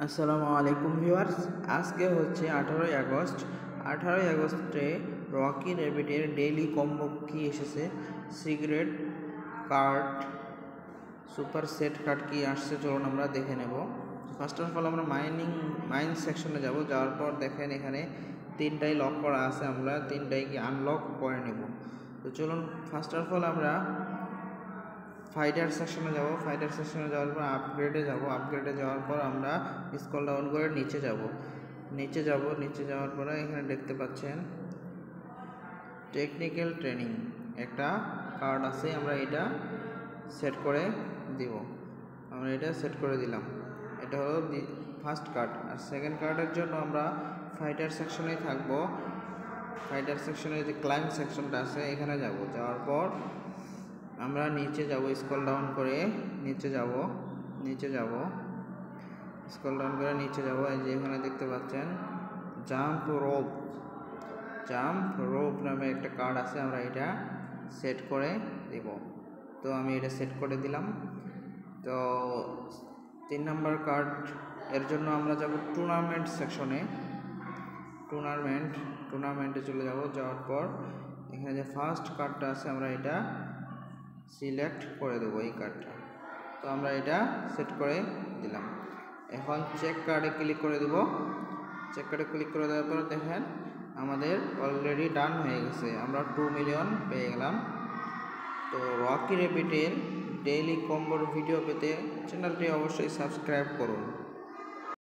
আসসালামু আলাইকুম ভিউয়ার্স, আজকে হচ্ছে 18ই আগস্ট। 18ই আগস্টে রকি র্যাবিটের ডেইলি কম্বো কি এসেছে, cigarette card, super set card কি আসছে, চলুন আমরা দেখে নেব। ফার্স্ট অফ অল আমরা মাইন সেকশনে যাব। যাওয়ার পর দেখেন এখানে তিনটাই লক করা আছে, আমরা তিনটাই কি আনলক করে নেব। তো চলুন ফার্স্ট অফ অল আমরা ফাইটার সেকশনে যাব। ফাইটার সেকশনে যাওয়ার পর আপগ্রেডে যাব। আপগ্রেডে যাওয়ার পর আমরা স্ক্রল ডাউন করে নিচে যাব। নিচে যাওয়ার পরে এখানে দেখতে পাচ্ছেন টেকনিক্যাল ট্রেনিং একটা কার্ড আছে, আমরা এটা সেট করে দিব। আমরা এটা সেট করে দিলাম। এটা হলো ফার্স্ট কার্ড। আর সেকেন্ড কার্ডের জন্য আমরা ফাইটার সেকশনেই থাকব। ফাইটার সেকশনে যে ক্লাইম সেকশনটা আছে এখানে যাব। যাওয়ার পর আমরা নিচে যাব, স্ক্রল ডাউন করে নিচে যাব। স্ক্রল ডাউন করে নিচে যাব। এই যে এখানে দেখতে পাচ্ছেন জাম্প রোপ নামে একটা কার্ড আছে, আমরা এটা সেট করে দেব। তো আমি এটা সেট করে দিলাম। তো 3 নম্বর কার্ড এর জন্য আমরা যাব টুর্নামেন্ট সেকশনে। টুর্নামেন্টে চলে যাব। যাওয়ার পর এখানে যে ফার্স্ট কার্ডটা আছে আমরা এটা সিলেক্ট করে দেবো, এই কার্ডটা। তো আমরা এটা সেট করে দিলাম। এখন চেক কার্ডে ক্লিক করে দেব। চেক কার্ডে ক্লিক করে দেওয়ার পর দেখেন আমাদের অলরেডি ডান হয়ে গেছে, আমরা 2 মিলিয়ন পেয়ে গেলাম। তো রকি র্যাবিটের ডেইলি কম্বোর ভিডিও পেতে চ্যানেলটি অবশ্যই সাবস্ক্রাইব করুন।